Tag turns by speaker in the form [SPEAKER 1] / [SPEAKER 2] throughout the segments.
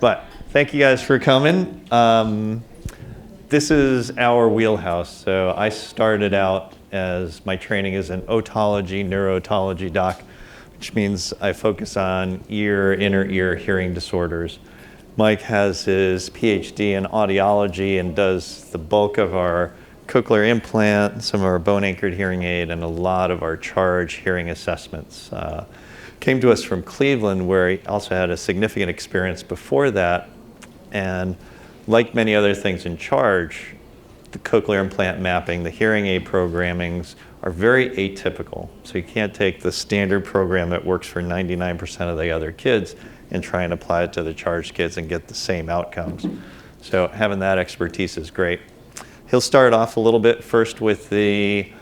[SPEAKER 1] But thank you guys for coming. This is our wheelhouse. So I started out as my training as an otology, neurotology doc, which means I focus on ear, inner ear hearing disorders. Mike has his PhD in audiology and does the bulk of our Cochlear Implant, some of our bone-anchored hearing aid, and a lot of our charge hearing assessments. Came to us from Cleveland, where he also had a significant experience before that. And like many other things in charge, the cochlear implant mapping, the hearing aid programmings are very atypical. So you can't take the standard program that works for 99% of the other kids and try and apply it to the charged kids and get the same outcomes. So having that expertise is great. He'll start off a little bit first with the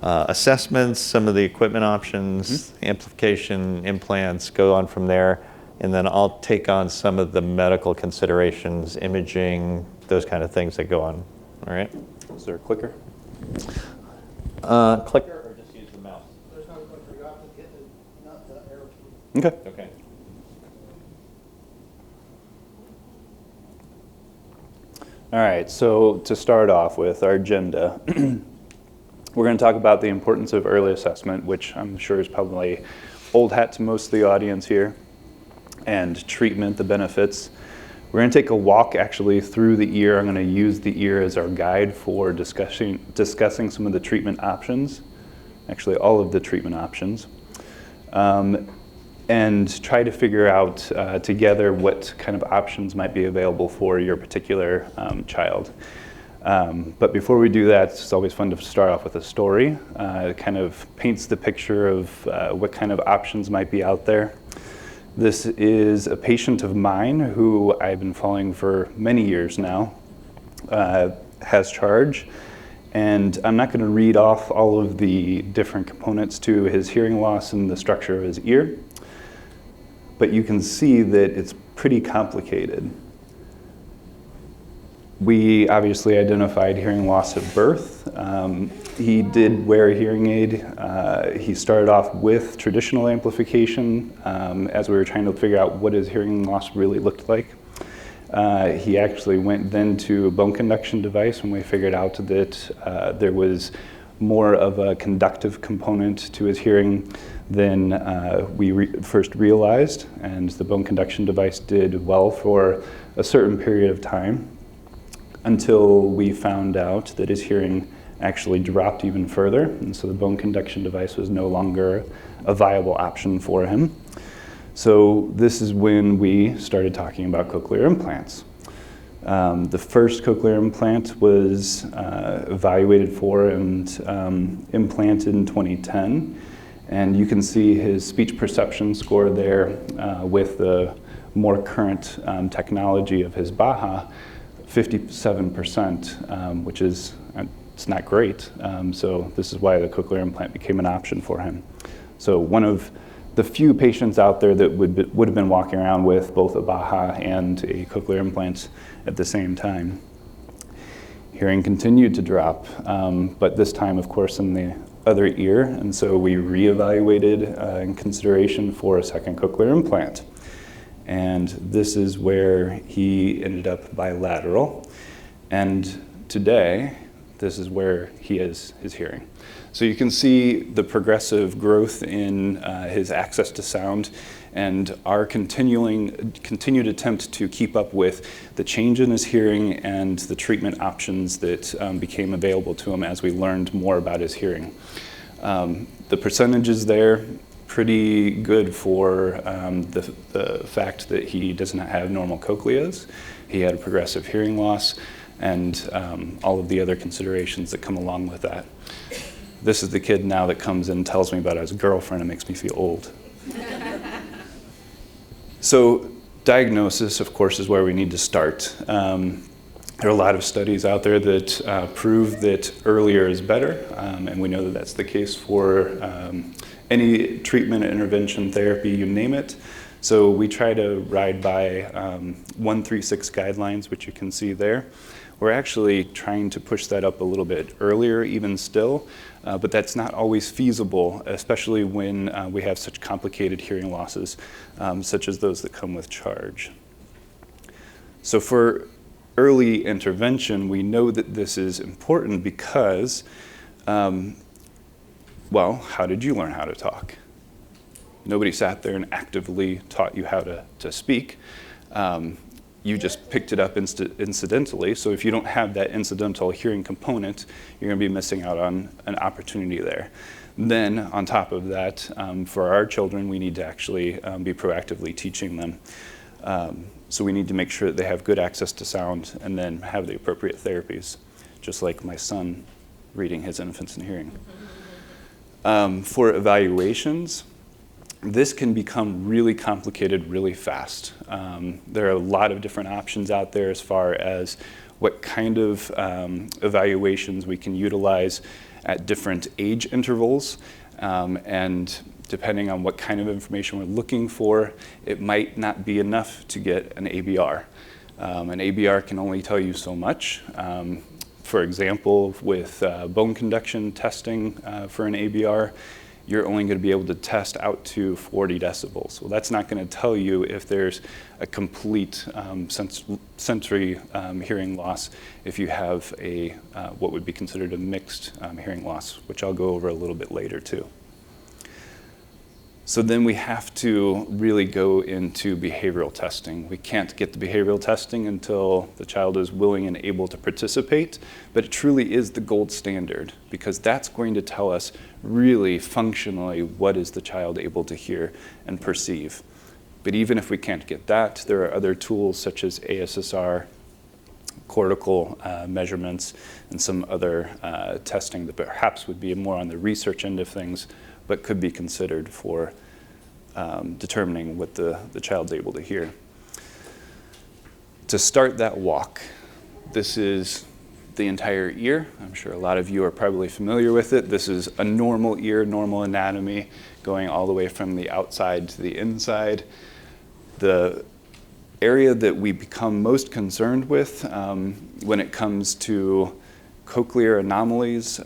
[SPEAKER 1] assessments, some of the equipment options, amplification, implants, go on from there. And then I'll take on some of the medical considerations, imaging, those kind of things that go on. All right?
[SPEAKER 2] Is there a clicker?
[SPEAKER 1] Clicker or just use the mouse?
[SPEAKER 3] There's no clicker. You have to hit the, not the arrow key.
[SPEAKER 2] Okay.
[SPEAKER 1] Okay.
[SPEAKER 2] All right, so to start off with our agenda, we're going to talk about the importance of early assessment, which I'm sure is probably old hat to most of the audience here, and treatment, the benefits. We're going to take a walk actually through the ear. I'm going to use the ear as our guide for discussing some of the treatment options, actually all of the treatment options, and try to figure out together what kind of options might be available for your particular child. But before we do that, it's always fun to start off with a story. It kind of paints the picture of what kind of options might be out there. This is a patient of mine who I've been following for many years now, has charge, and I'm not going to read off all of the different components to his hearing loss and the structure of his ear, but you can see that it's pretty complicated. We obviously identified hearing loss at birth. He did wear a hearing aid. He started off with traditional amplification as we were trying to figure out what his hearing loss really looked like. He actually went then to a bone conduction device when we figured out that there was more of a conductive component to his hearing than we first realized, and the bone conduction device did well for a certain period of time until we found out that his hearing actually dropped even further, and so the bone conduction device was no longer a viable option for him. So this is when we started talking about cochlear implants. The first cochlear implant was evaluated for and implanted in 2010, and you can see his speech perception score there with the more current technology of his Baha, 57%, which is it's not great. So this is why the cochlear implant became an option for him. So one of the few patients out there that would have been walking around with both a Baha and a cochlear implant at the same time. Hearing continued to drop, but this time, of course, in the other ear, and so we reevaluated in consideration for a second cochlear implant. And this is where he ended up bilateral. And today, this is where he is his hearing. So you can see the progressive growth in his access to sound and our continued attempt to keep up with the change in his hearing and the treatment options that became available to him as we learned more about his hearing. The percentages there, pretty good for the fact that he does not have normal cochleas. He had a progressive hearing loss and all of the other considerations that come along with that. This is the kid now that comes and tells me about his girlfriend and makes me feel old. So diagnosis, of course, is where we need to start. There are a lot of studies out there that prove that earlier is better, and we know that that's the case for any treatment, intervention, therapy, you name it. So we try to ride by 136 guidelines, which you can see there. We're actually trying to push that up a little bit earlier even still, but that's not always feasible, especially when we have such complicated hearing losses, such as those that come with charge. So for early intervention, we know that this is important because, well, how did you learn how to talk? Nobody sat there and actively taught you how to speak. You just picked it up incidentally. So if you don't have that incidental hearing component, you're going to be missing out on an opportunity there. Then on top of that, for our children, we need to actually be proactively teaching them. So we need to make sure that they have good access to sound and then have the appropriate therapies, just like my son reading his Infants in Hearing. For evaluations, this can become really complicated really fast. There are a lot of different options out there as far as what kind of evaluations we can utilize at different age intervals, and depending on what kind of information we're looking for, it might not be enough to get an ABR. An ABR can only tell you so much. For example, with bone conduction testing for an ABR, you're only going to be able to test out to 40 decibels. Well, that's not going to tell you if there's a complete sensory hearing loss if you have a what would be considered a mixed hearing loss, which I'll go over a little bit later too. So then we have to really go into behavioral testing. We can't get the behavioral testing until the child is willing and able to participate, but it truly is the gold standard because that's going to tell us really functionally what is the child able to hear and perceive. But even if we can't get that, there are other tools such as ASSR, cortical measurements, and some other testing that perhaps would be more on the research end of things, but could be considered for determining what the child's able to hear. To start that walk, this is the entire ear. I'm sure a lot of you are probably familiar with it. This is a normal ear, normal anatomy, going all the way from the outside to the inside. The area that we become most concerned with when it comes to cochlear anomalies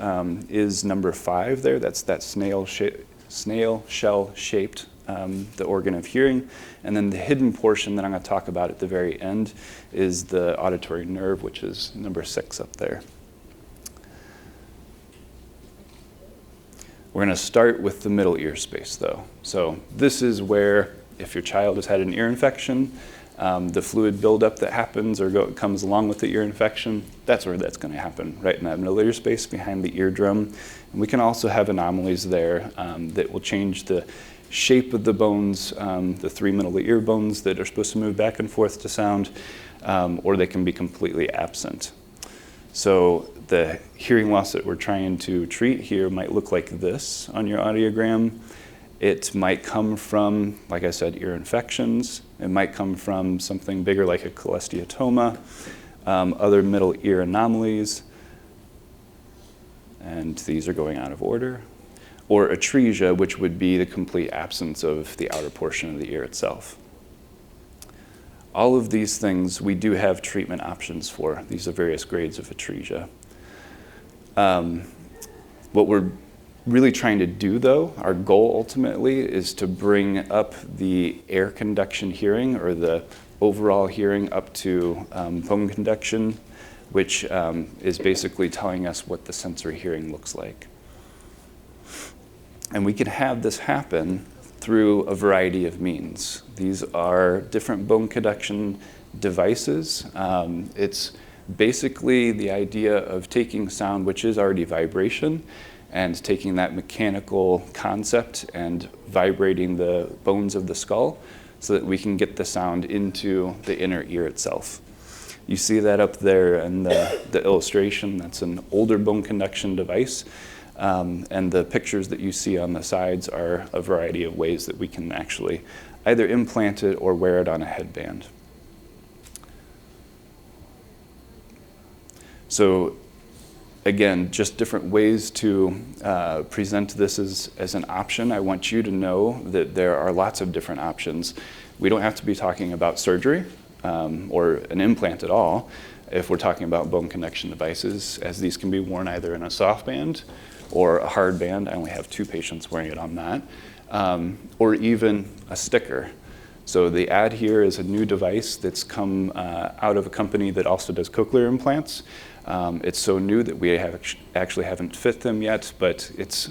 [SPEAKER 2] is number 5 there. That's that snail shell shaped, the organ of hearing. And then the hidden portion that I'm going to talk about at the very end is the auditory nerve, which is number 6 up there. We're going to start with the middle ear space though. So this is where if your child has had an ear infection, the fluid buildup that happens or comes along with the ear infection, that's where that's going to happen, right in that middle ear space behind the eardrum. And we can also have anomalies there that will change the shape of the bones, the 3 middle ear bones that are supposed to move back and forth to sound, or they can be completely absent. So the hearing loss that we're trying to treat here might look like this on your audiogram. It might come from, like I said, ear infections. It might come from something bigger like a cholesteatoma, other middle ear anomalies, and these are going out of order, or atresia, which would be the complete absence of the outer portion of the ear itself. All of these things we do have treatment options for. These are various grades of atresia. What we're really trying to do though, our goal ultimately is to bring up the air conduction hearing or the overall hearing up to bone conduction, which is basically telling us what the sensory hearing looks like. And we can have this happen through a variety of means. These are different bone conduction devices. It's basically the idea of taking sound, which is already vibration, and taking that mechanical concept and vibrating the bones of the skull so that we can get the sound into the inner ear itself. You see that up there in the illustration. That's an older bone conduction device. And the pictures that you see on the sides are a variety of ways that we can actually either implant it or wear it on a headband. So again, just different ways to present this as an option. I want you to know that there are lots of different options. We don't have to be talking about surgery or an implant at all if we're talking about bone conduction devices, as these can be worn either in a soft band or a hard band. I only have 2 patients wearing it on that, or even a sticker. So the ad here is a new device that's come out of a company that also does cochlear implants. It's so new that we actually haven't fit them yet, but it's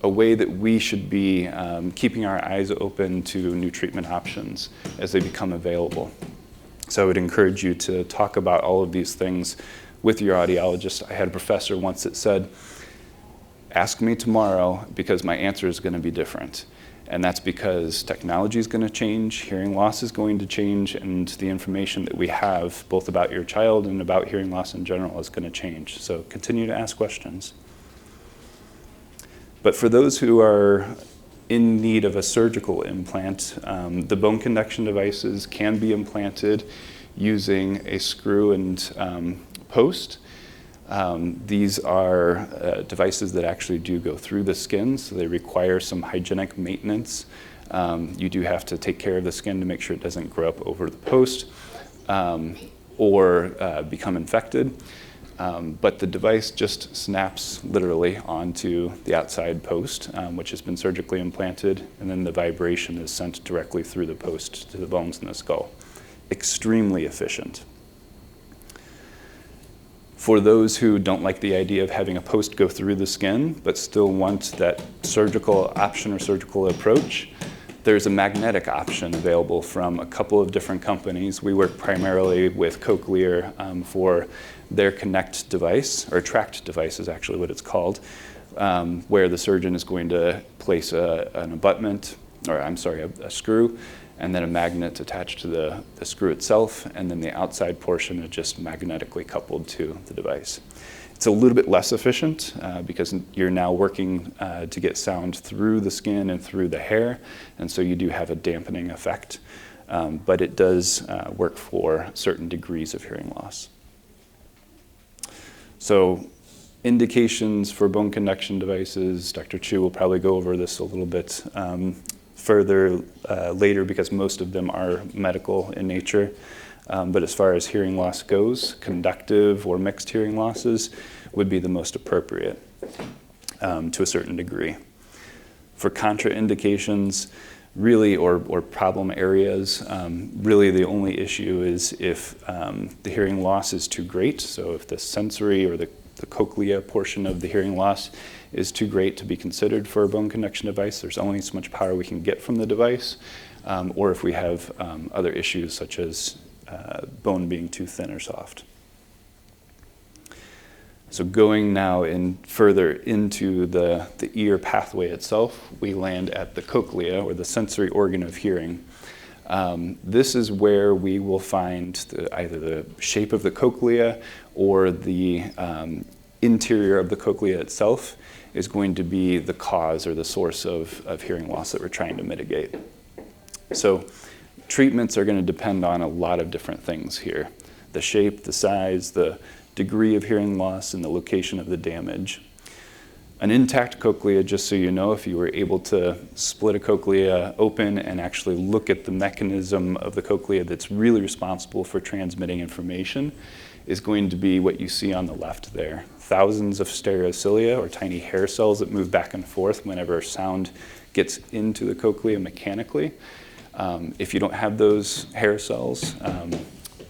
[SPEAKER 2] a way that we should be keeping our eyes open to new treatment options as they become available. So I would encourage you to talk about all of these things with your audiologist. I had a professor once that said, ask me tomorrow because my answer is going to be different. And that's because technology is going to change, hearing loss is going to change, and the information that we have both about your child and about hearing loss in general is going to change. So continue to ask questions. But for those who are in need of a surgical implant, the bone conduction devices can be implanted using a screw and post. These are devices that actually do go through the skin, so they require some hygienic maintenance. You do have to take care of the skin to make sure it doesn't grow up over the post or become infected. But the device just snaps literally onto the outside post, which has been surgically implanted, and then the vibration is sent directly through the post to the bones in the skull. Extremely efficient. For those who don't like the idea of having a post go through the skin, but still want that surgical option or surgical approach, there's a magnetic option available from a couple of different companies. We work primarily with Cochlear for their Connect device, or Tract device is actually what it's called, where the surgeon is going to place an abutment, or I'm sorry, a screw, and then a magnet attached to the screw itself, and then the outside portion is just magnetically coupled to the device. It's a little bit less efficient because you're now working to get sound through the skin and through the hair, and so you do have a dampening effect, but it does work for certain degrees of hearing loss. So indications for bone conduction devices, Dr. Choo will probably go over this a little bit further later because most of them are medical in nature. But as far as hearing loss goes, conductive or mixed hearing losses would be the most appropriate to a certain degree. For contraindications, really, or problem areas, really the only issue is if the hearing loss is too great. So if the sensory or the cochlea portion of the hearing loss is too great to be considered for a bone conduction device, there's only so much power we can get from the device, or if we have other issues such as bone being too thin or soft. So going now further into the ear pathway itself, we land at the cochlea, or the sensory organ of hearing. This is where we will find either the shape of the cochlea or the interior of the cochlea itself is going to be the cause or the source of hearing loss that we're trying to mitigate. So treatments are going to depend on a lot of different things here. The shape, the size, the degree of hearing loss, and the location of the damage. An intact cochlea, just so you know, if you were able to split a cochlea open and actually look at the mechanism of the cochlea that's really responsible for transmitting information, is going to be what you see on the left there. Thousands of stereocilia, or tiny hair cells that move back and forth whenever sound gets into the cochlea mechanically. If you don't have those hair cells,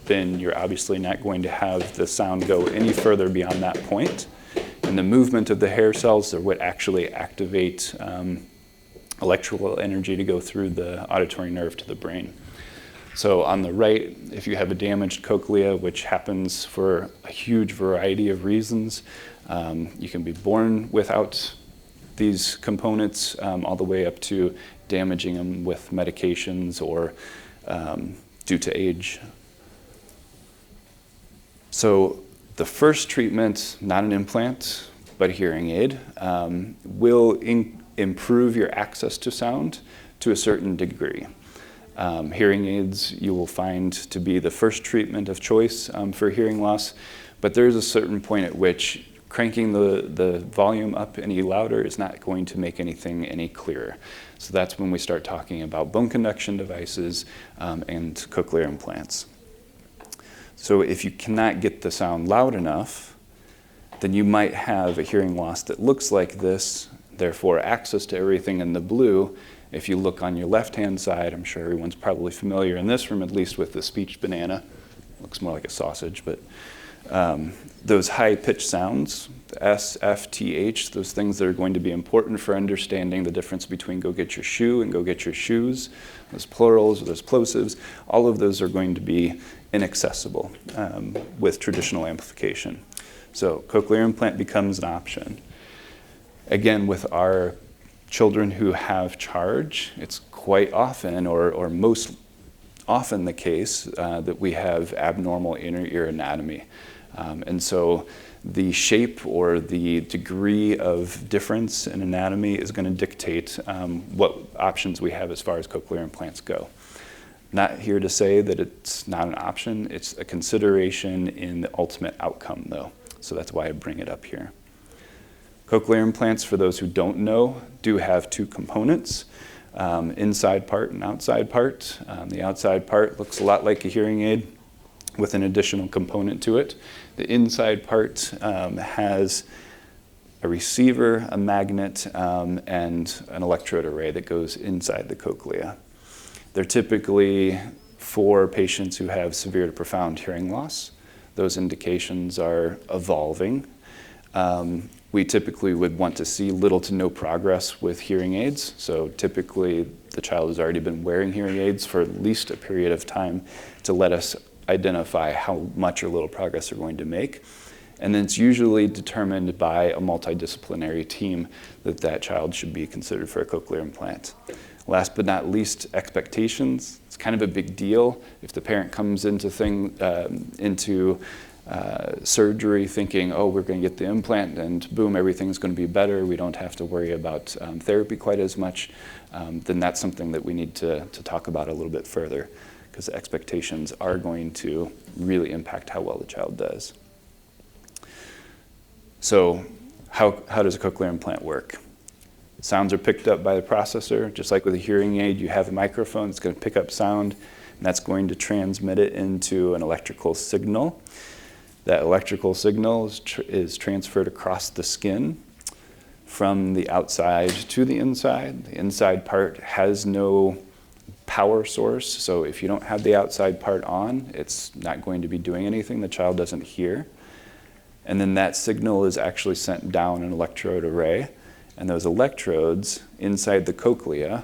[SPEAKER 2] then you're obviously not going to have the sound go any further beyond that point. And the movement of the hair cells are what actually activate electrical energy to go through the auditory nerve to the brain. So on the right, if you have a damaged cochlea, which happens for a huge variety of reasons, you can be born without these components all the way up to damaging them with medications or due to age. So the first treatment, not an implant, but a hearing aid, will improve your access to sound to a certain degree. Hearing aids you will find to be the first treatment of choice for hearing loss, but there's a certain point at which cranking the volume up any louder is not going to make anything any clearer. So that's when we start talking about bone conduction devices and cochlear implants. So if you cannot get the sound loud enough, then you might have a hearing loss that looks like this, therefore access to everything in the blue If you look on your left-hand side, I'm sure everyone's probably familiar in this room, at least with the speech banana. Looks more like a sausage, but those high-pitched sounds, the S, F, T, H, those things that are going to be important for understanding the difference between go get your shoe and go get your shoes, those plurals or those plosives, all of those are going to be inaccessible with traditional amplification. So cochlear implant becomes an option. Again, with our children who have charge, it's quite often or most often the case that we have abnormal inner ear anatomy. And so the shape or the degree of difference in anatomy is going to dictate what options we have as far as cochlear implants go. Not here to say that it's not an option. It's a consideration in the ultimate outcome, though. So that's why I bring it up here. Cochlear implants, for those who don't know, do have two components, inside part and outside part. The outside part looks a lot like a hearing aid with an additional component to it. The inside part has a receiver, a magnet, and an electrode array that goes inside the cochlea. They're typically for patients who have severe to profound hearing loss. Those indications are evolving. We typically would want to see little to no progress with hearing aids. So typically the child has already been wearing hearing aids for at least a period of time to let us identify how much or little progress they're going to make. And then it's usually determined by a multidisciplinary team that child should be considered for a cochlear implant. Last but not least, expectations. It's kind of a big deal if the parent comes into surgery thinking, oh, we're going to get the implant and boom, everything's going to be better. We don't have to worry about therapy quite as much. Then that's something that we need to talk about a little bit further, because the expectations are going to really impact how well the child does. So how does a cochlear implant work? Sounds are picked up by the processor. Just like with a hearing aid, you have a microphone that's going to pick up sound, and that's going to transmit it into an electrical signal. That electrical signal is transferred across the skin from the outside to the inside. The inside part has no power source, so if you don't have the outside part on, it's not going to be doing anything. The child doesn't hear. And then that signal is actually sent down an electrode array, and those electrodes inside the cochlea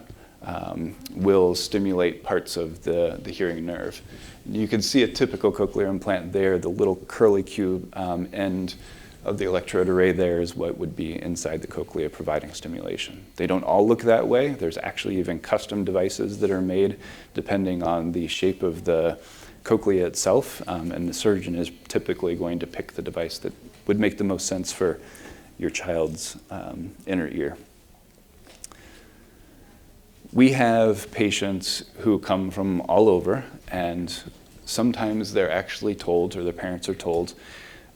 [SPEAKER 2] will stimulate parts of the hearing nerve. You can see a typical cochlear implant there. The little curly cube end of the electrode array there is what would be inside the cochlea providing stimulation. They don't all look that way. There's actually even custom devices that are made depending on the shape of the cochlea itself, and the surgeon is typically going to pick the device that would make the most sense for your child's inner ear. We have patients who come from all over, and sometimes they're actually told, or their parents are told,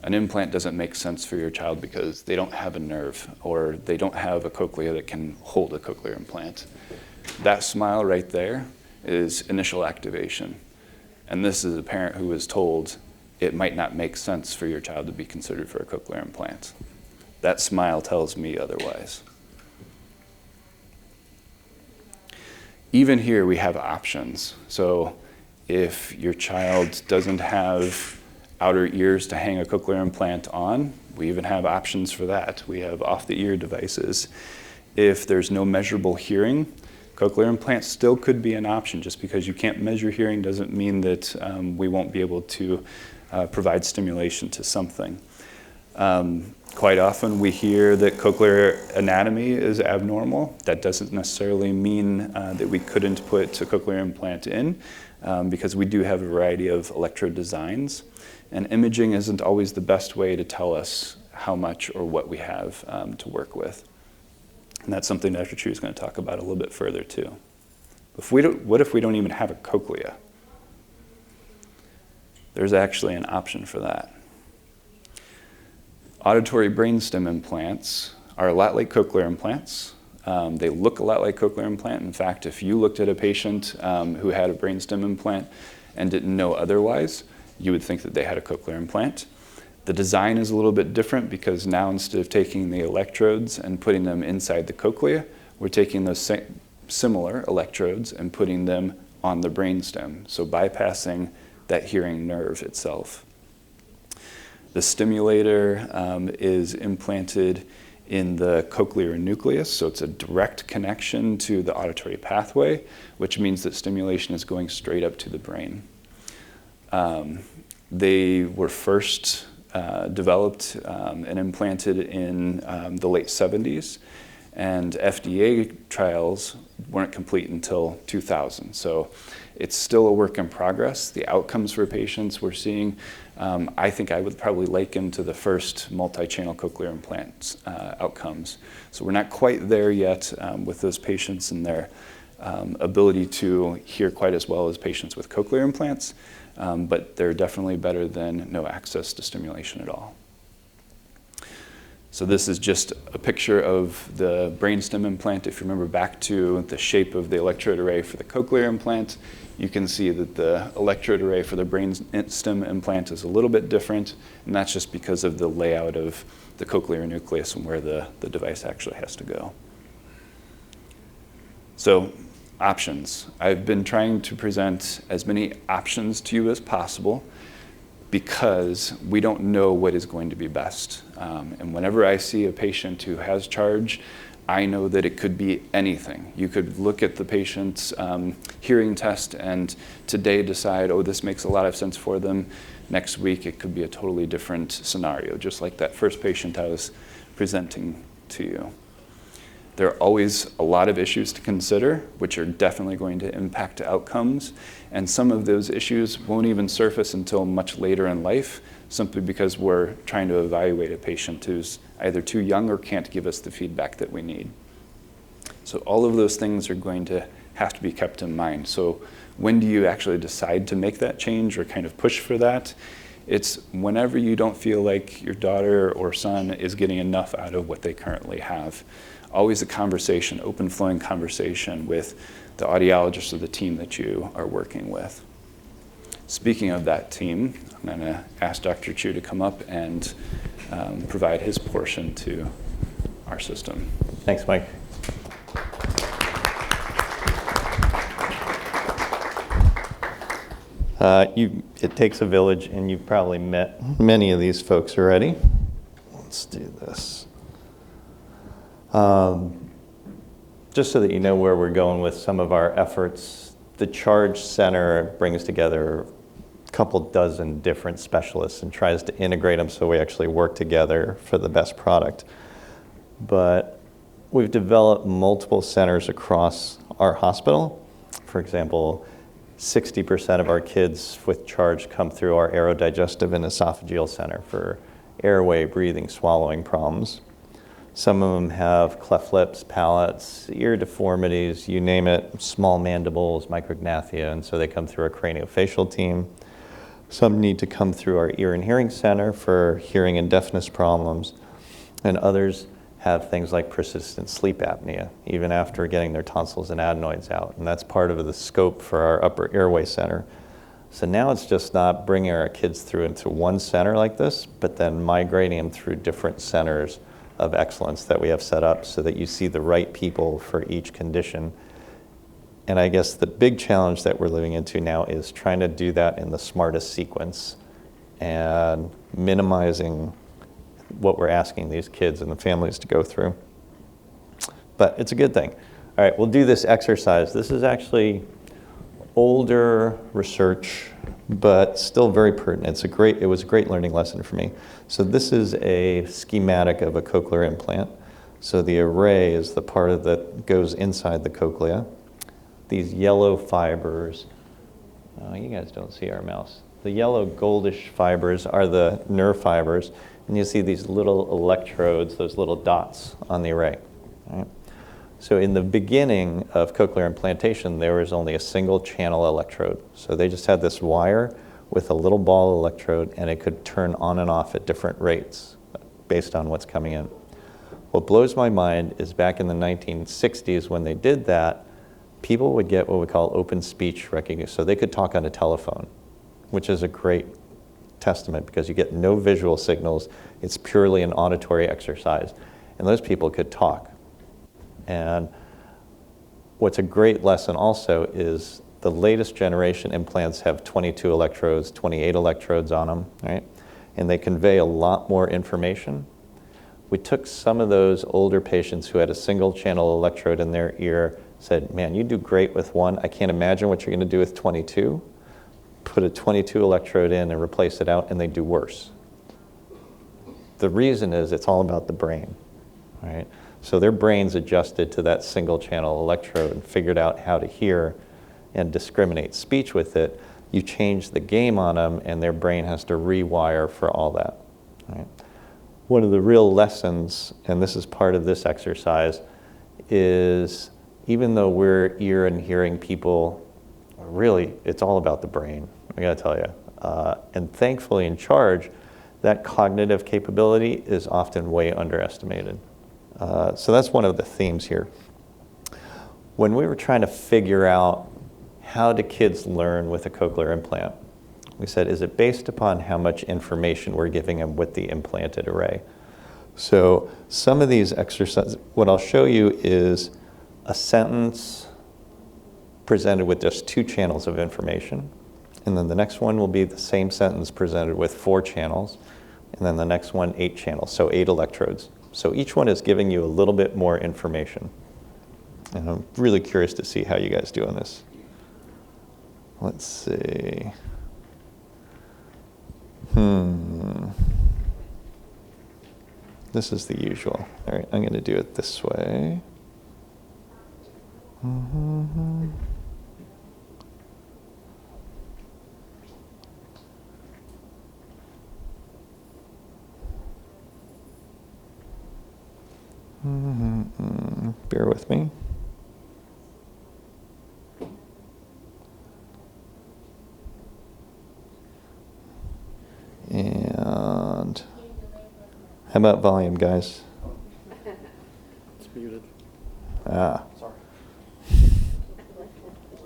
[SPEAKER 2] an implant doesn't make sense for your child because they don't have a nerve, or they don't have a cochlea that can hold a cochlear implant. That smile right there is initial activation. And this is a parent who is told it might not make sense for your child to be considered for a cochlear implant. That smile tells me otherwise. Even here we have options. So if your child doesn't have outer ears to hang a cochlear implant on, we even have options for that. We have off-the-ear devices. If there's no measurable hearing, cochlear implants still could be an option. Just because you can't measure hearing doesn't mean that we won't be able to provide stimulation to something. Quite often we hear that cochlear anatomy is abnormal. That doesn't necessarily mean that we couldn't put a cochlear implant in, because we do have a variety of electrode designs. And imaging isn't always the best way to tell us how much or what we have to work with. And that's something Dr. Choo is going to talk about a little bit further too. What if we don't even have a cochlea? There's actually an option for that. Auditory brainstem implants are a lot like cochlear implants. They look a lot like cochlear implant. In fact, if you looked at a patient who had a brainstem implant and didn't know otherwise, you would think that they had a cochlear implant. The design is a little bit different because now instead of taking the electrodes and putting them inside the cochlea, we're taking those similar electrodes and putting them on the brainstem, so bypassing that hearing nerve itself. The stimulator is implanted in the cochlear nucleus, so it's a direct connection to the auditory pathway, which means that stimulation is going straight up to the brain. They were first developed and implanted in the late 70s, and FDA trials weren't complete until 2000. So it's still a work in progress. The outcomes for patients we're seeing, I think I would probably liken to the first multi-channel cochlear implants outcomes. So we're not quite there yet with those patients and their ability to hear quite as well as patients with cochlear implants, but they're definitely better than no access to stimulation at all. So this is just a picture of the brainstem implant. If you remember back to the shape of the electrode array for the cochlear implant, you can see that the electrode array for the brainstem implant is a little bit different, and that's just because of the layout of the cochlear nucleus and where the device actually has to go. So, options. I've been trying to present as many options to you as possible because we don't know what is going to be best. And whenever I see a patient who has charge, I know that it could be anything. You could look at the patient's hearing test and today decide, oh, this makes a lot of sense for them. Next week, it could be a totally different scenario, just like that first patient I was presenting to you. There are always a lot of issues to consider, which are definitely going to impact outcomes. And some of those issues won't even surface until much later in life, simply because we're trying to evaluate a patient who's either too young or can't give us the feedback that we need. So all of those things are going to have to be kept in mind. So when do you actually decide to make that change or kind of push for that? It's whenever you don't feel like your daughter or son is getting enough out of what they currently have. Always a conversation, open flowing conversation with the audiologist or the team that you are working with. Speaking of that team, I'm going to ask Dr. Choo to come up and provide his portion to our system.
[SPEAKER 1] Thanks, Mike. It takes a village, and you've probably met many of these folks already. Let's do this. Just so that you know where we're going with some of our efforts, the Charge Center brings together a couple dozen different specialists and tries to integrate them so we actually work together for the best product. But we've developed multiple centers across our hospital. For example, 60% of our kids with Charge come through our aerodigestive and esophageal center for airway, breathing, swallowing problems. Some of them have cleft lips, palates, ear deformities, you name it, small mandibles, micrognathia, and so they come through our craniofacial team. Some need to come through our ear and hearing center for hearing and deafness problems, and others have things like persistent sleep apnea, even after getting their tonsils and adenoids out, and that's part of the scope for our upper airway center. So now it's just not bringing our kids through into one center like this, but then migrating them through different centers of excellence that we have set up so that you see the right people for each condition. And I guess the big challenge that we're living into now is trying to do that in the smartest sequence and minimizing what we're asking these kids and the families to go through. But it's a good thing. All right, we'll do this exercise. This is actually older research, but still very pertinent. It was a great learning lesson for me. So this is a schematic of a cochlear implant. So the array is the part that goes inside the cochlea. These yellow fibers, you guys don't see our mouse. The yellow goldish fibers are the nerve fibers, and you see these little electrodes, those little dots on the array. All right? So in the beginning of cochlear implantation, there was only a single channel electrode. So they just had this wire with a little ball electrode, and it could turn on and off at different rates based on what's coming in. What blows my mind is back in the 1960s when they did that, people would get what we call open speech recognition. So they could talk on a telephone, which is a great testament because you get no visual signals. It's purely an auditory exercise. And those people could talk. And what's a great lesson also is the latest generation implants have 22 electrodes, 28 electrodes on them, right? And they convey a lot more information. We took some of those older patients who had a single channel electrode in their ear, said, man, you do great with one. I can't imagine what you're going to do with 22. Put a 22 electrode in and replace it out, and they do worse. The reason is it's all about the brain, right? So their brains adjusted to that single channel electrode and figured out how to hear and discriminate speech with it. You change the game on them, and their brain has to rewire for all that, right? One of the real lessons, and this is part of this exercise, is even though we're ear and hearing people, really, it's all about the brain, I gotta tell you. And thankfully in charge, that cognitive capability is often way underestimated. So that's one of the themes here. When we were trying to figure out how do kids learn with a cochlear implant, we said, is it based upon how much information we're giving them with the implanted array? So some of these exercises, what I'll show you is a sentence presented with just 2 channels of information. And then the next one will be the same sentence presented with 4 channels. And then the next one, 8 channels, so 8 electrodes. So each one is giving you a little bit more information. And I'm really curious to see how you guys do on this. Let's see. This is the usual. All right, I'm going to do it this way. Bear with me. And how about volume, guys?
[SPEAKER 3] It's muted.
[SPEAKER 1] Ah,
[SPEAKER 3] Sorry.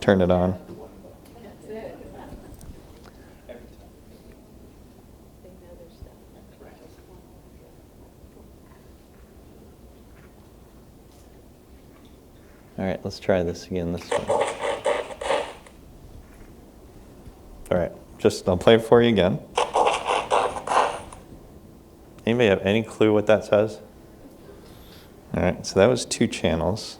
[SPEAKER 1] turn it on. All right, let's try this again this way. All right, I'll play it for you again. Anybody have any clue what that says? All right, so that was 2 channels.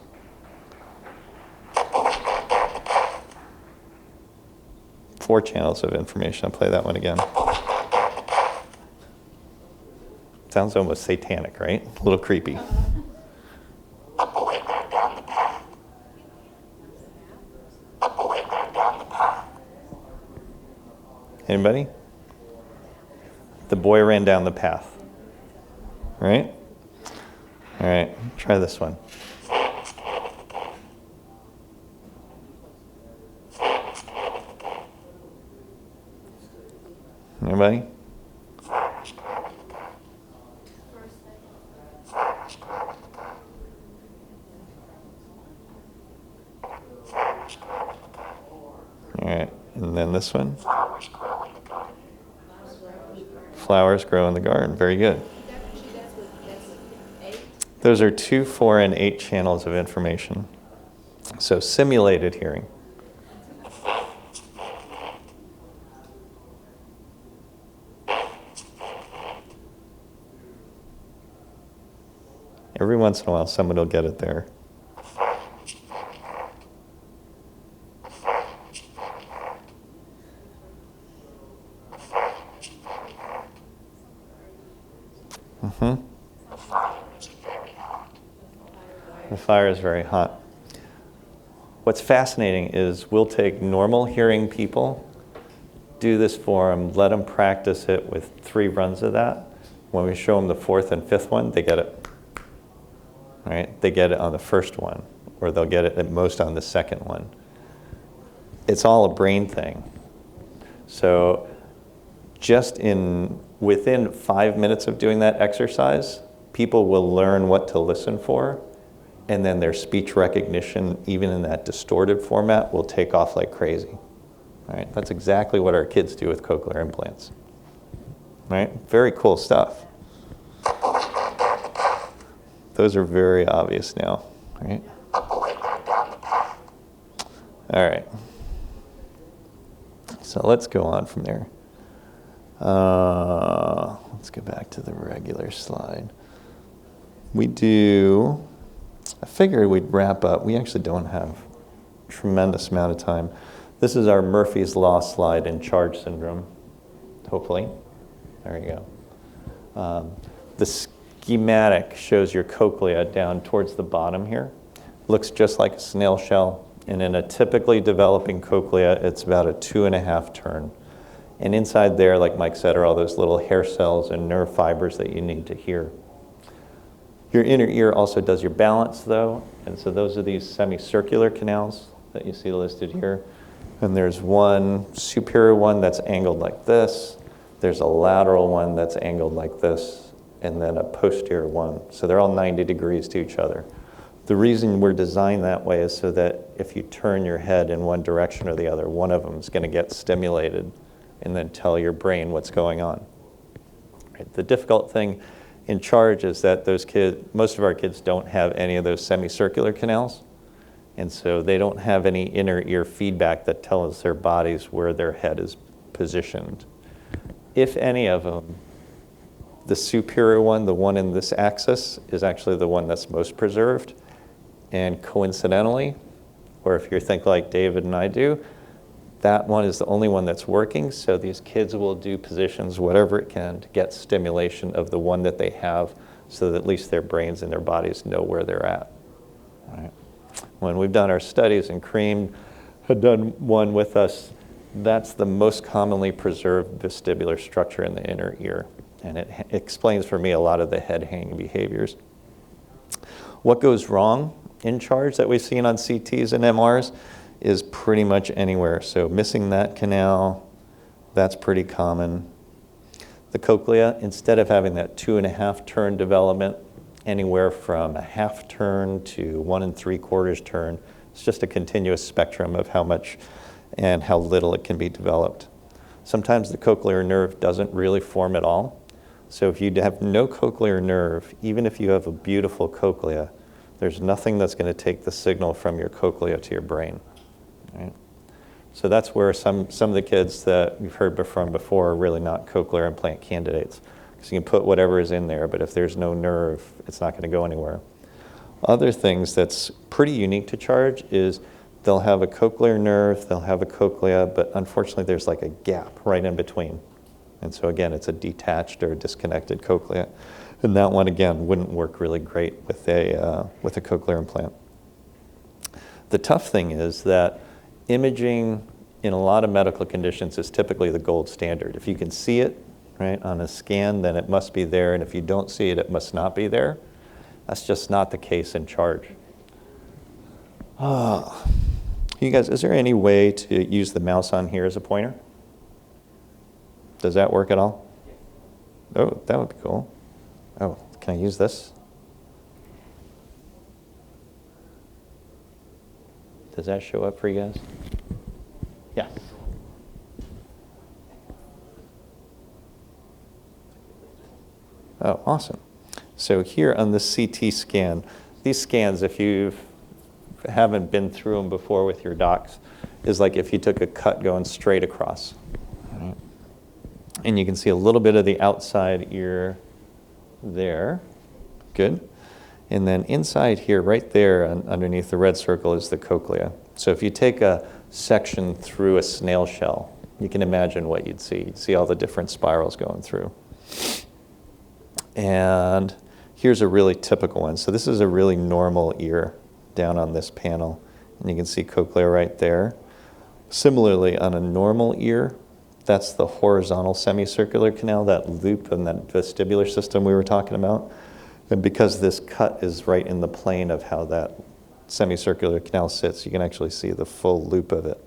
[SPEAKER 1] Four channels of information. I'll play that one again. Sounds almost satanic, right? A little creepy. Anybody? The boy ran down the path. Right? All right, try this one. Anybody? All right, and then this one. Flowers grow in the garden. Very good. Those are 2, 4, and 8 channels of information. So simulated hearing. Every once in a while, someone will get it there. The fire is very hot. What's fascinating is we'll take normal hearing people, do this for them, let them practice it with 3 runs of that. When we show them the 4th and 5th one, they get it. Right? They get it on the first one, or they'll get it at most on the second one. It's all a brain thing. So just within 5 minutes of doing that exercise, people will learn what to listen for, and then their speech recognition, even in that distorted format, will take off like crazy. Right? That's exactly what our kids do with cochlear implants. Right? Very cool stuff. Those are very obvious now. Right? All right. So let's go on from there. Let's go back to the regular slide. I figured we'd wrap up. We actually don't have a tremendous amount of time. This is our Murphy's Law slide in charge syndrome, hopefully. There you go. The schematic shows your cochlea down towards the bottom here. Looks just like a snail shell. And in a typically developing cochlea, it's about a 2.5 turn. And inside there, like Mike said, are all those little hair cells and nerve fibers that you need to hear. Your inner ear also does your balance, though. And so those are these semicircular canals that you see listed here. And there's one superior one that's angled like this. There's a lateral one that's angled like this, and then a posterior one. So they're all 90 degrees to each other. The reason we're designed that way is so that if you turn your head in one direction or the other, one of them is going to get stimulated and then tell your brain what's going on. Right? The difficult thing in charge is that most of our kids don't have any of those semicircular canals, and so they don't have any inner ear feedback that tells their bodies where their head is positioned. If any of them, the superior one, the one in this axis, is actually the one that's most preserved. And coincidentally, or if you think like David and I do, that one is the only one that's working. So these kids will do positions, whatever it can, to get stimulation of the one that they have so that at least their brains and their bodies know where they're at. All right. When we've done our studies, and Cream had done one with us, that's the most commonly preserved vestibular structure in the inner ear. And it explains for me a lot of the head hanging behaviors. What goes wrong in charge that we've seen on CTs and MRs is pretty much anywhere. So missing that canal, that's pretty common. The cochlea, instead of having that 2.5 turn development, anywhere from a 1/2 turn to 1 3/4 turn, it's just a continuous spectrum of how much and how little it can be developed. Sometimes the cochlear nerve doesn't really form at all. So if you have no cochlear nerve, even if you have a beautiful cochlea, there's nothing that's going to take the signal from your cochlea to your brain. Right? So that's where some of the kids that we've heard from before are really not cochlear implant candidates. Because you can put whatever is in there, but if there's no nerve, it's not going to go anywhere. Other things that's pretty unique to charge is they'll have a cochlear nerve, they'll have a cochlea, but unfortunately there's like a gap right in between. And so again, it's a detached or disconnected cochlea. And that one, again, wouldn't work really great with a cochlear implant. The tough thing is that imaging in a lot of medical conditions is typically the gold standard. If you can see it, right, on a scan, then it must be there. And if you don't see it, it must not be there. That's just not the case in charge. You guys, is there any way to use the mouse on here as a pointer? Does that work at all? Oh, that would be cool. Oh, can I use this? Does that show up for you guys? Yeah. Oh, awesome. So here on the CT scan, these scans, if you haven't been through them before with your docs, is like if you took a cut going straight across. Right? And you can see a little bit of the outside ear there. Good. And then inside here, right there underneath the red circle is the cochlea. So if you take a section through a snail shell, you can imagine what you'd see. You'd see all the different spirals going through. And here's a really typical one. So this is a really normal ear down on this panel. And you can see cochlea right there. Similarly, on a normal ear, that's the horizontal semicircular canal, that loop and that vestibular system we were talking about. And because this cut is right in the plane of how that semicircular canal sits, you can actually see the full loop of it.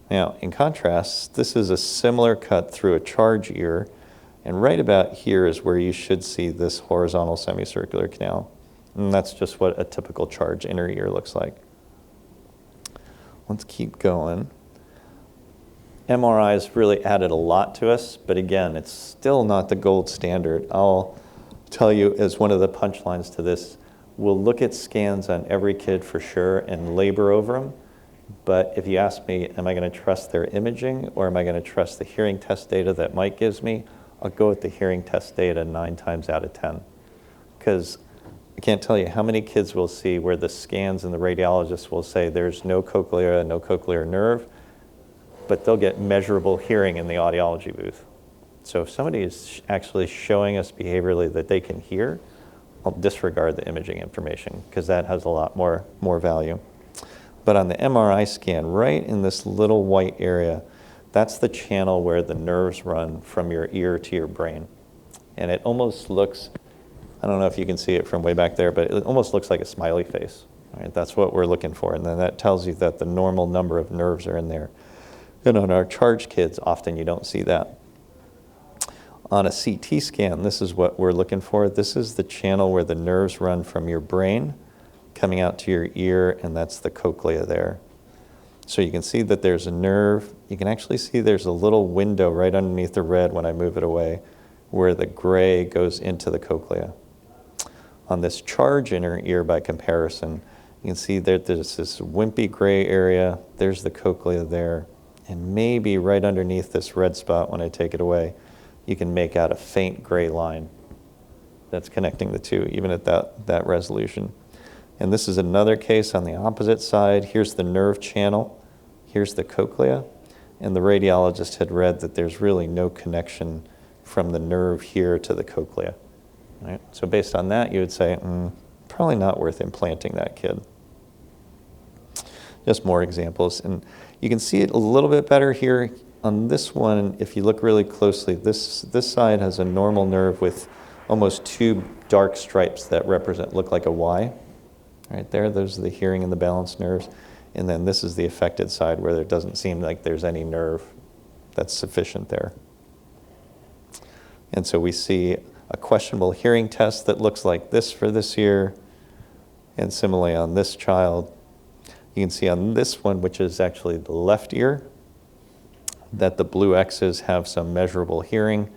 [SPEAKER 1] Now, in contrast, this is a similar cut through a charge ear, and right about here is where you should see this horizontal semicircular canal. And that's just what a typical charge inner ear looks like. Let's keep going. MRIs really added a lot to us, but again, it's still not the gold standard. I'll tell you as one of the punchlines to this, we'll look at scans on every kid for sure and labor over them, But if you ask me, am I going to trust their imaging or am I going to trust the hearing test data that Mike gives me, I'll go with the hearing test data 9 times out of 10. Because I can't tell you how many kids we'll see where the scans and the radiologist will say there's no cochlea, no cochlear nerve, but they'll get measurable hearing in the audiology booth. So if somebody is actually showing us behaviorally that they can hear, I'll disregard the imaging information because that has a lot more value. But on the MRI scan, right in this little white area, that's the channel where the nerves run from your ear to your brain. And it almost looks, I don't know if you can see it from way back there, but it almost looks like a smiley face. Right? That's what we're looking for. And then that tells you that the normal number of nerves are in there. And on our charge kids, often you don't see that. On a CT scan, this is what we're looking for. This is the channel where the nerves run from your brain coming out to your ear, and that's the cochlea there. So you can see that there's a nerve. You can actually see there's a little window right underneath the red when I move it away where the gray goes into the cochlea. On this charge inner ear by comparison, you can see that there's this wimpy gray area. There's the cochlea there. And maybe right underneath this red spot when I take it away, you can make out a faint gray line that's connecting the two, even at that resolution. And this is another case on the opposite side. Here's the nerve channel. Here's the cochlea. And the radiologist had read that there's really no connection from the nerve here to the cochlea. Right? So based on that, you would say, probably not worth implanting that kid. Just more examples. And you can see it a little bit better here. On this one, if you look really closely, this side has a normal nerve with almost 2 dark stripes that look like a Y. Right there, those are the hearing and the balance nerves. And then this is the affected side where there doesn't seem like there's any nerve that's sufficient there. And so we see a questionable hearing test that looks like this for this ear. And similarly on this child, you can see on this one, which is actually the left ear, that the blue X's have some measurable hearing.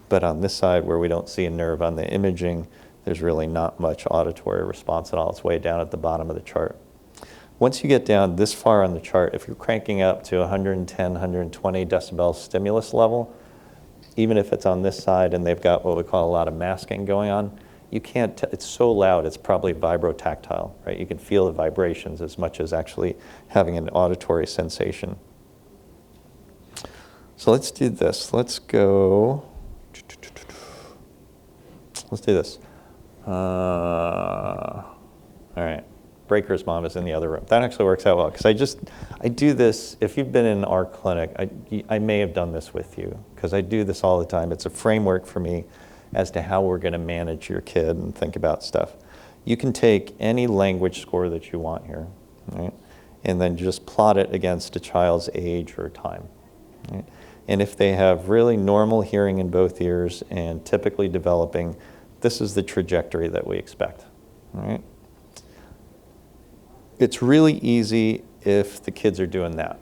[SPEAKER 1] But on this side where we don't see a nerve on the imaging, there's really not much auditory response at all. It's way down at the bottom of the chart. Once you get down this far on the chart, if you're cranking up to 110, 120 decibel stimulus level, even if it's on this side and they've got what we call a lot of masking going on, you can't, it's so loud, it's probably vibrotactile, right? You can feel the vibrations as much as actually having an auditory sensation. So let's do this. Let's do this. All right, Breaker's mom is in the other room. That actually works out well because I do this, if you've been in our clinic, I may have done this with you because I do this all the time. It's a framework for me as to how we're going to manage your kid and think about stuff. You can take any language score that you want here, right? And then just plot it against a child's age or time. Right? And if they have really normal hearing in both ears and typically developing, this is the trajectory that we expect. Right? It's really easy if the kids are doing that.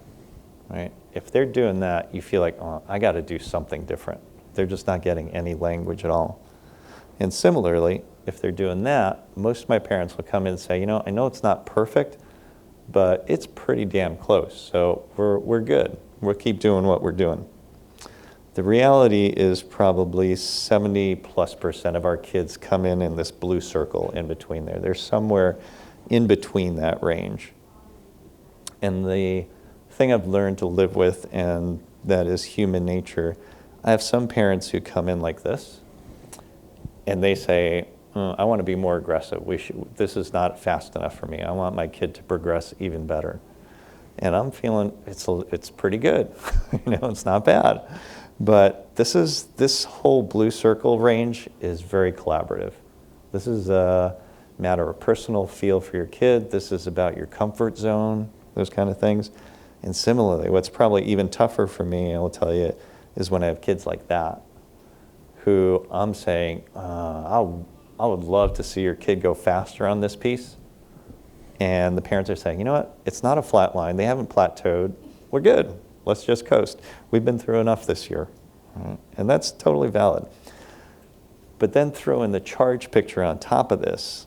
[SPEAKER 1] Right? If they're doing that, you feel like, oh, I got to do something different. They're just not getting any language at all. And similarly, if they're doing that, most of my parents will come in and say, I know it's not perfect, but it's pretty damn close. So we're good. We'll keep doing what we're doing. The reality is probably 70+% of our kids come in this blue circle in between there. They're somewhere in between that range. And the thing I've learned to live with, and that is human nature, I have some parents who come in like this, and they say, I want to be more aggressive. This is not fast enough for me. I want my kid to progress even better. And I'm feeling it's pretty good. It's not bad. But this whole blue circle range is very collaborative. This is a matter of personal feel for your kid. This is about your comfort zone, those kind of things. And similarly, what's probably even tougher for me, I will tell you, is when I have kids like that, who I'm saying, I would love to see your kid go faster on this piece. And the parents are saying, you know what, it's not a flat line. They haven't plateaued. We're good. Let's just coast. We've been through enough this year. Right? And that's totally valid. But then throw in the charge picture on top of this,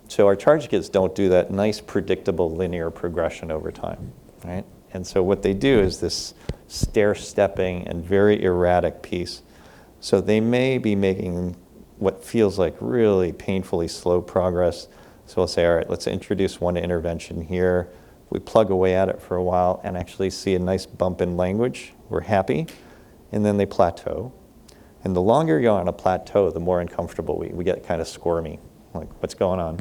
[SPEAKER 1] So our charge kids don't do that nice, predictable, linear progression over time, right? And so what they do is this stair-stepping and very erratic piece. So they may be making what feels like really painfully slow progress. So we'll say, all right, let's introduce one intervention here. We plug away at it for a while and actually see a nice bump in language. We're happy. And then they plateau. And the longer you go on a plateau, the more uncomfortable we get kind of squirmy. Like, what's going on?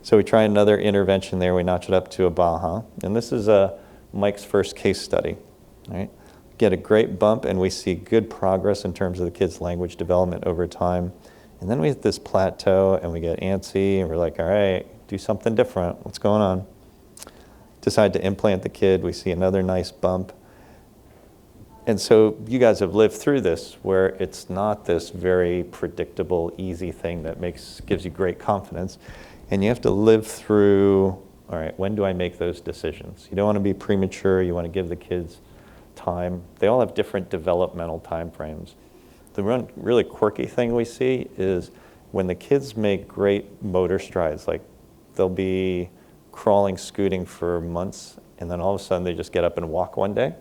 [SPEAKER 1] So we try another intervention there. We notch it up to a Baha. And this is Mike's first case study, right? Get a great bump, and we see good progress in terms of the kid's language development over time. And then we hit this plateau, and we get antsy, and we're like, all right, do something different. What's going on? Decide to implant the kid. We see another nice bump. And so you guys have lived through this, where it's not this very predictable, easy thing that gives you great confidence. And you have to live through, all right, when do I make those decisions? You don't want to be premature. You want to give the kids time. They all have different developmental time frames. The one really quirky thing we see is when the kids make great motor strides, like they'll be crawling, scooting for months, and then all of a sudden they just get up and walk one day,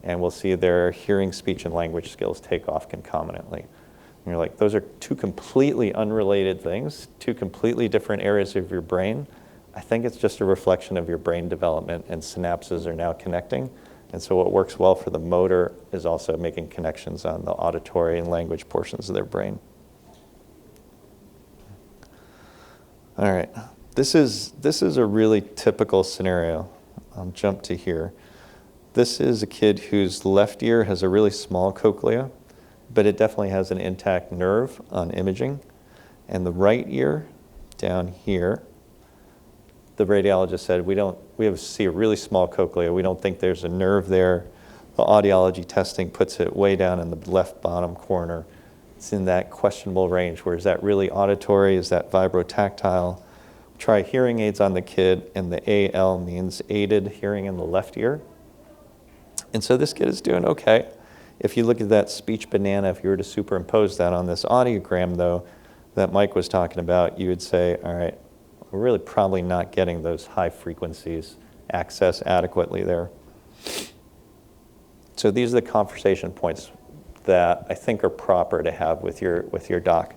[SPEAKER 1] and we'll see their hearing, speech, and language skills take off concomitantly. And you're like, those are two completely unrelated things, two completely different areas of your brain. I think it's just a reflection of your brain development, and synapses are now connecting. And so what works well for the motor is also making connections on the auditory and language portions of their brain. All right, this is a really typical scenario. I'll jump to here. This is a kid whose left ear has a really small cochlea, but it definitely has an intact nerve on imaging. And the right ear down here, the radiologist said, we see a really small cochlea. We don't think there's a nerve there. The audiology testing puts it way down in the left bottom corner. It's in that questionable range where is that really auditory? Is that vibrotactile? Try hearing aids on the kid, and the AL means aided hearing in the left ear. And so this kid is doing okay. If you look at that speech banana, if you were to superimpose that on this audiogram, though, that Mike was talking about, you would say, all right, we're really probably not getting those high frequencies accessed adequately there. So these are the conversation points that I think are proper to have with your doc.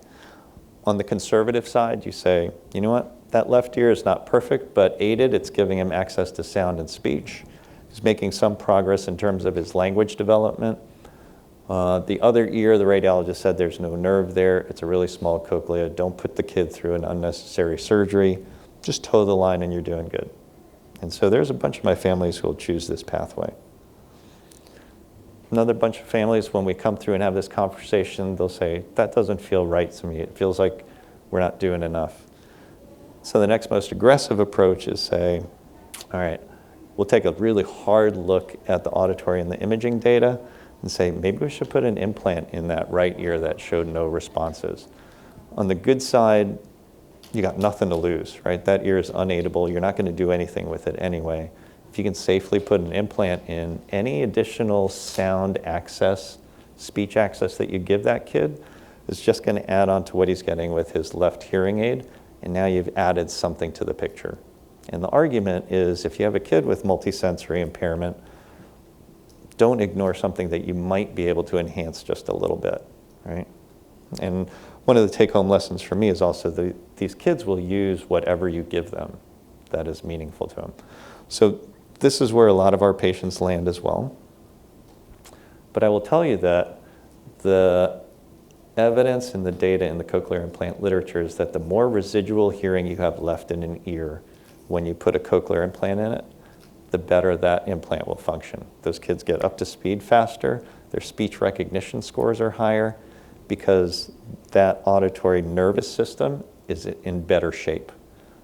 [SPEAKER 1] On the conservative side, you say, you know what, that left ear is not perfect, but aided, it's giving him access to sound and speech. He's making some progress in terms of his language development. The other ear, the radiologist said there's no nerve there. It's a really small cochlea. Don't put the kid through an unnecessary surgery. Just toe the line and you're doing good. And so there's a bunch of my families who will choose this pathway. Another bunch of families, when we come through and have this conversation, they'll say, that doesn't feel right to me. It feels like we're not doing enough. So the next most aggressive approach is say, all right, we'll take a really hard look at the auditory and the imaging data and say, maybe we should put an implant in that right ear that showed no responses. On the good side, you got nothing to lose, right? That ear is unaidable. You're not going to do anything with it anyway. If you can safely put an implant in, any additional sound access, speech access that you give that kid is just going to add on to what he's getting with his left hearing aid, and now you've added something to the picture. And the argument is, if you have a kid with multisensory impairment, don't ignore something that you might be able to enhance just a little bit, right? And one of the take-home lessons for me is also these kids will use whatever you give them that is meaningful to them. So this is where a lot of our patients land as well. But I will tell you that the evidence and the data in the cochlear implant literature is that the more residual hearing you have left in an ear when you put a cochlear implant in it, the better that implant will function. Those kids get up to speed faster, their speech recognition scores are higher because that auditory nervous system is in better shape.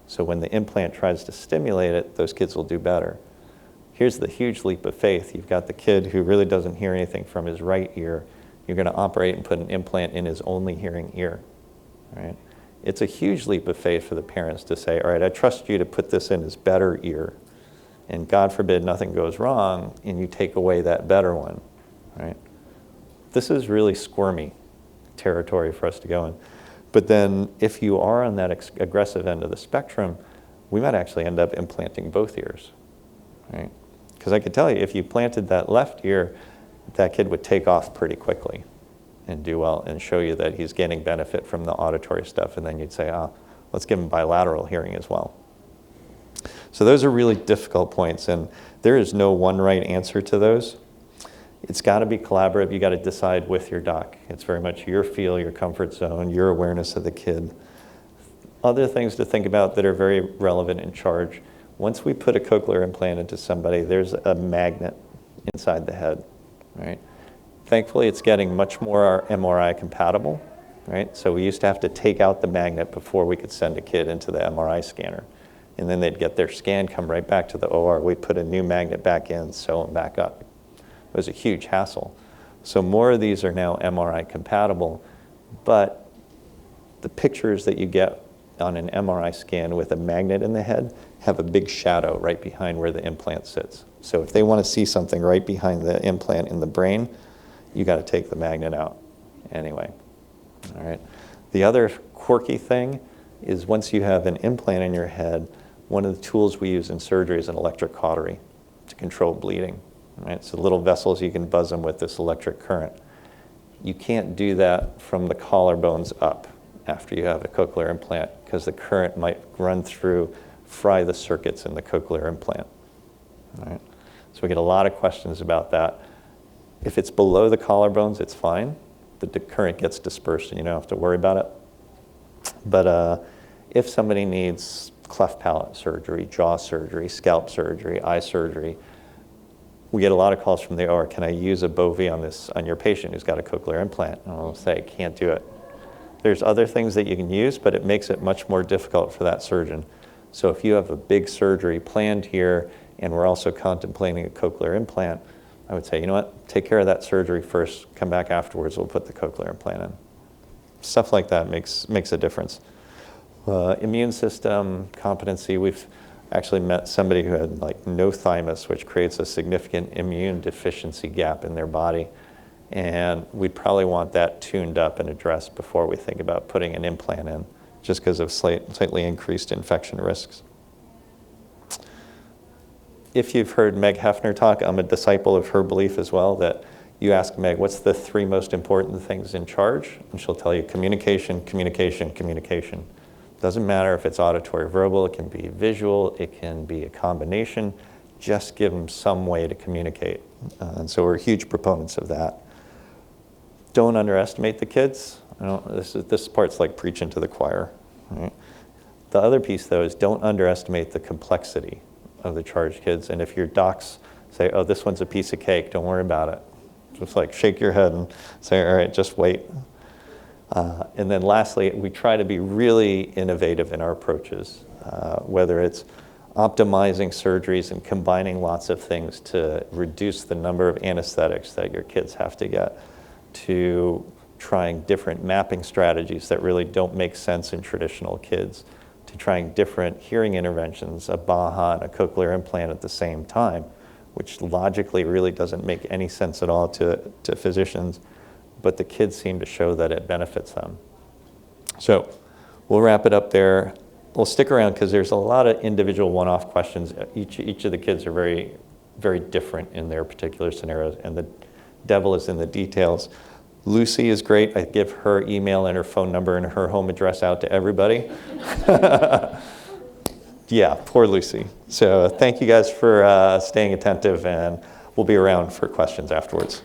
[SPEAKER 1] So when the implant tries to stimulate it, those kids will do better. Here's the huge leap of faith. You've got the kid who really doesn't hear anything from his right ear. You're going to operate and put an implant in his only hearing ear, right? It's a huge leap of faith for the parents to say, all right, I trust you to put this in his better ear. And God forbid nothing goes wrong and you take away that better one, right? This is really squirmy territory for us to go in. But then if you are on that aggressive end of the spectrum, we might actually end up implanting both ears, right? Because I could tell you, if you planted that left ear, that kid would take off pretty quickly and do well and show you that he's getting benefit from the auditory stuff. And then you'd say, let's give him bilateral hearing as well. So those are really difficult points, and there is no one right answer to those. It's got to be collaborative. You got to decide with your doc. It's very much your feel, your comfort zone, your awareness of the kid. Other things to think about that are very relevant in charge. Once we put a cochlear implant into somebody, there's a magnet inside the head, right? Thankfully, it's getting much more MRI compatible, right? So we used to have to take out the magnet before we could send a kid into the MRI scanner. And then they'd get their scan, come right back to the OR. We put a new magnet back in, sew them back up. It was a huge hassle. So more of these are now MRI compatible, but the pictures that you get on an MRI scan with a magnet in the head have a big shadow right behind where the implant sits. So if they want to see something right behind the implant in the brain, you got to take the magnet out anyway. All right. The other quirky thing is once you have an implant in your head, one of the tools we use in surgery is an electric cautery to control bleeding. Right? So little vessels, you can buzz them with this electric current. You can't do that from the collarbones up after you have a cochlear implant because the current might run through, fry the circuits in the cochlear implant. All right? So we get a lot of questions about that. If it's below the collarbones, it's fine. The current gets dispersed and you don't have to worry about it. But if somebody needs cleft palate surgery, jaw surgery, scalp surgery, eye surgery, we get a lot of calls from the OR, can I use a Bovie on your patient who's got a cochlear implant? And I'll say, can't do it. There's other things that you can use, but it makes it much more difficult for that surgeon. So if you have a big surgery planned here, and we're also contemplating a cochlear implant, I would say, you know what, take care of that surgery first, come back afterwards, we'll put the cochlear implant in. Stuff like that makes a difference. Immune system, competency, we've actually met somebody who had like no thymus, which creates a significant immune deficiency gap in their body. And we'd probably want that tuned up and addressed before we think about putting an implant in, just because of slightly increased infection risks. If you've heard Meg Hefner talk, I'm a disciple of her belief as well, that you ask Meg, what's the 3 most important things in charge? And she'll tell you communication, communication, communication. Doesn't matter if it's auditory, verbal, it can be visual, it can be a combination. Just give them some way to communicate. And so we're huge proponents of that. Don't underestimate the kids. This part's like preaching to the choir. Right? The other piece, though, is don't underestimate the complexity of the charged kids. And if your docs say, oh, this one's a piece of cake, don't worry about it. Just like shake your head and say, all right, just wait. And then lastly, we try to be really innovative in our approaches, whether it's optimizing surgeries and combining lots of things to reduce the number of anesthetics that your kids have to get, to trying different mapping strategies that really don't make sense in traditional kids, to trying different hearing interventions, a BAHA and a cochlear implant at the same time, which logically really doesn't make any sense at all to physicians, but the kids seem to show that it benefits them. So we'll wrap it up there. We'll stick around because there's a lot of individual one-off questions. Each of the kids are very, very different in their particular scenarios, and the devil is in the details. Lucy is great. I give her email and her phone number and her home address out to everybody. Yeah, poor Lucy. So thank you guys for staying attentive, and we'll be around for questions afterwards.